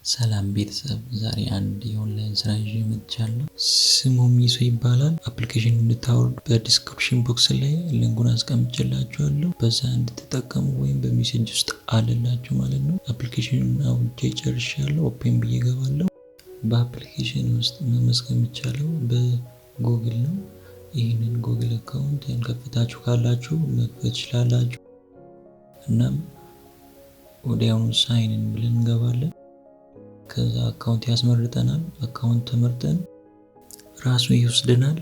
ሰላም ቤተሰብ፣ ዛሬ አንድ የኦንላይን ስራ ይዤ መጥቻለሁ። ስሙ ሚሶ ይባላል። አፕሊኬሽን እንድታወርዱ በዲስክሪፕሽን ቦክስ ላይ ሊንኩን አስቀምጬላችኋለሁ። በዛ እንድትጠቀሙ ወይም በሜሴጅ ውስጥ አለላችሁ ማለት ነው። አፕሊኬሽኑን አውርጄ ጨርሻለሁ። ኦፔን ብዬ እገባለሁ። በአፕሊኬሽን ውስጥ መመዝገብ የሚቻለው በጉግል ነው። ይህንን ጉግል አካውንት ያልከፈታችሁ ካላችሁ መክፈት ትችላላችሁ። እናም ወዲያውኑ ሳይንን ብለን እንገባለን። ከዛ አካውንት ያስመርጠናል። አካውንት ተመርጠን ራሱ ይወስደናል።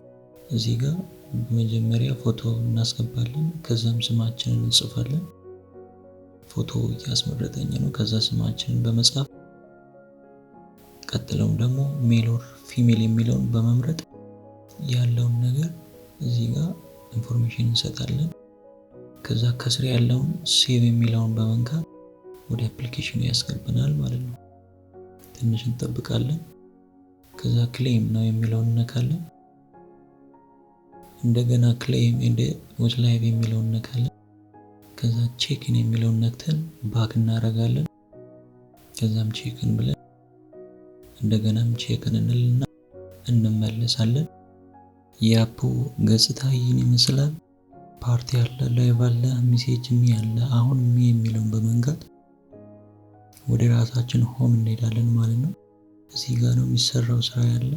እዚህ ጋር በመጀመሪያ ፎቶ እናስገባለን። ከዛም ስማችንን እንጽፋለን። ፎቶ እያስመረጠኝ ነው። ከዛ ስማችንን በመጻፍ ቀጥሎም ደግሞ ሜል ኦር ፊሜል የሚለውን በመምረጥ ያለውን ነገር እዚህ ጋር ኢንፎርሜሽን እንሰጣለን። ከዛ ከስር ያለውን ሴቭ የሚለውን በመንካት ወደ አፕሊኬሽኑ ያስገባናል ማለት ነው። ትንሽ እንጠብቃለን። ከዛ ክሌም ነው የሚለውን እነካለን። እንደገና ክሌም ኤንድ ዌት ላይቭ የሚለውን እነካለን። ከዛ ቼክን የሚለውን ነክተን ባክ እናደርጋለን። ከዛም ቼክን ብለን እንደገናም ቼክን እንልና እንመለሳለን። የአፑ ገጽታ ይህን ይመስላል። ፓርቲ አለ፣ ላይቭ አለ፣ ሜሴጅ አለ። አሁን የሚለውን በመንካት ወደ ራሳችን ሆም እንሄዳለን ማለት ነው። እዚህ ጋር ነው የሚሰራው ስራ ያለ።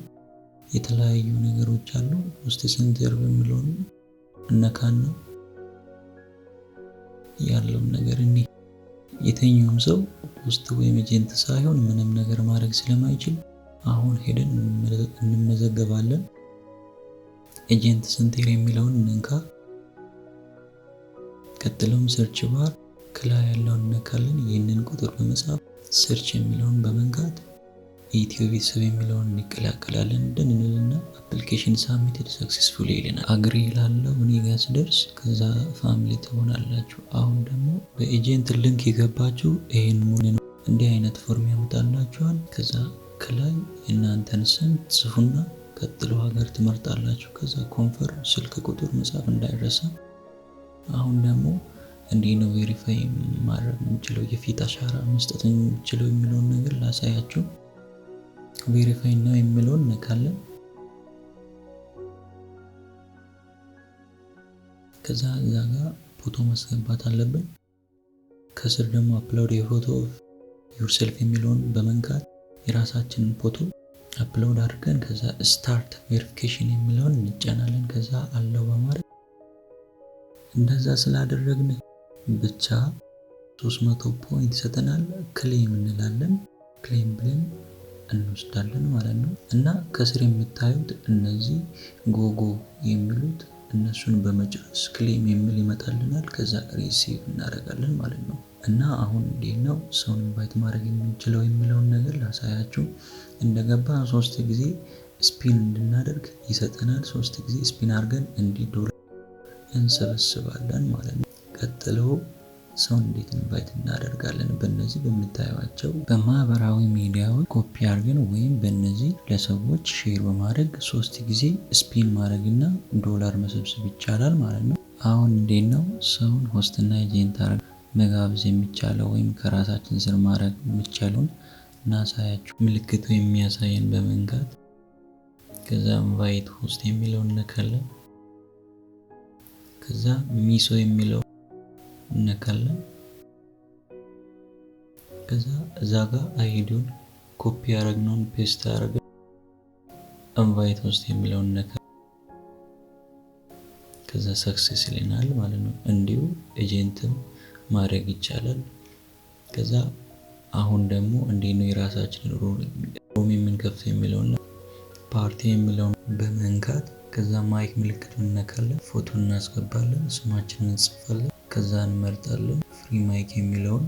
የተለያዩ ነገሮች አሉ። ውስጥ ሴንተር በሚለውን እነካና ያለውን ነገር የተኛውም ሰው ውስጥ ወይም ኤጀንት ሳይሆን ምንም ነገር ማድረግ ስለማይችል አሁን ሄደን እንመዘገባለን። ኤጀንት ሴንተር የሚለውን እንንካ። ቀጥሎም ሰርች ባር ከላይ ያለውን እነካለን። ይህንን ቁጥር በመጻፍ ሰርች የሚለውን በመንካት ኢትዮ ቤተሰብ የሚለውን እንቀላቀላለን። እንደንልና አፕሊኬሽን ሳብሚትድ ሰክሰስፉሊ ይለናል። አግሪ ላለው እኔ ጋር ስደርስ ከዛ ፋሚሊ ትሆናላችሁ። አሁን ደግሞ በኤጀንት ሊንክ የገባችሁ ይሄን ሙሉ ነው እንዲህ አይነት ፎርም ያመጣላችኋል። ከዛ ከላይ እናንተን ስም ጽፉና ቀጥሎ ሀገር ትመርጣላችሁ። ከዛ ኮንፈርም ስልክ ቁጥር መጻፍ እንዳይረሳ። አሁን ደግሞ እንዲህ ነው ቬሪፋይ ማድረግ የምንችለው የፊት አሻራ መስጠት የምንችለው የሚለውን ነገር ላሳያችሁ። ቬሪፋይ ነው የሚለውን ነካለን። ከዛ እዛ ጋር ፎቶ ማስገባት አለብን። ከስር ደግሞ አፕሎድ የፎቶ ዩርሰልፍ የሚለውን በመንካት የራሳችንን ፎቶ አፕሎድ አድርገን ከዛ ስታርት ቬሪፊኬሽን የሚለውን እንጫናለን። ከዛ አለው በማድረግ እንደዛ ስላደረግን ብቻ 300 ፖይንት ይሰጠናል። ክሌም እንላለን። ክሌም ብለን እንወስዳለን ማለት ነው። እና ከስር የምታዩት እነዚህ ጎጎ የሚሉት እነሱን በመጨረስ ክሌም የሚል ይመጣልናል። ከዛ ሪሲቭ እናደርጋለን ማለት ነው። እና አሁን እንዴት ነው ሰውን ኢንቫይት ማድረግ የምንችለው የሚለውን ነገር ላሳያችሁ። እንደገባ 3 ጊዜ ስፒን እንድናደርግ ይሰጠናል። 3 ጊዜ ስፒን አድርገን እንዲህ ዶላር እንሰበስባለን ማለት ነው። ቀጥሎ ሰው እንዴት ኢንቫይት እናደርጋለን? በእነዚህ በምታዩቸው በማህበራዊ ሚዲያዎች ኮፒ አድርገን ወይም በእነዚህ ለሰዎች ሼር በማድረግ 3 ጊዜ ስፒን ማድረግና ዶላር መሰብሰብ ይቻላል ማለት ነው። አሁን እንዴት ነው ሰውን ሆስትና ኤጀንት አድርገን መጋበዝ የሚቻለው ወይም ከራሳችን ስር ማድረግ የሚቻለውን እናሳያችሁ። ምልክቱ የሚያሳየን በመንካት ከዛ ኢንቫይት ሆስት የሚለውን ነካለን። ከዛ ሚሶ የሚለው እነካለን። ከዛ እዛ ጋር አይዲውን ኮፒ ያደረግነውን ፔስት አድርገን ኢንቫይት ሆስት የሚለውን ነካለን። ከዛ ሰክሰስ ይለናል ማለት ነው። እንዲሁ ኤጀንትም ማድረግ ይቻላል። ከዛ አሁን ደግሞ እንዴት ነው የራሳችንን ሩም የምንከፍተው የሚለውን ፓርቲ የሚለውን በመንካት ከዛ ማይክ ምልክቱን እነካለን። ፎቶ እናስገባለን። ስማችንን እንጽፋለን። ከዛ እንመርጣለን። ፍሪ ማይክ የሚለውን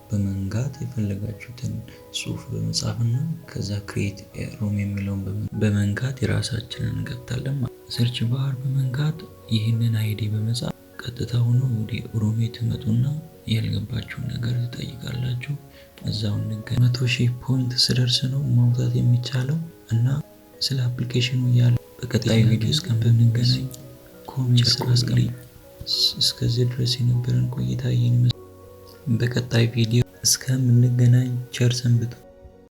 በመንካት የፈለጋችሁትን ጽሁፍ በመጻፍና ከዛ ክሬት ሩም የሚለውን በመንካት የራሳችንን እንከፍታለን። ሰርች ባር በመንካት ይህንን አይዲ በመጻፍ ቀጥታ ሆኖ ወደ ሩሜ ትመጡና ያልገባችሁን ነገር ትጠይቃላችሁ። እዛው እንገናኝ። 100,000 ፖይንት ስደርስ ነው ማውጣት የሚቻለው። እና ስለ አፕሊኬሽኑ ያለ በቀጣይ ቪዲዮ እስከምንገናኝ ኮሜንት አስቀምጡ። እስከዚህ ድረስ የነበረን ቆይታ ይህን ይመስላል። በቀጣይ ቪዲዮ እስከምንገናኝ ቸር ሰንብቱ።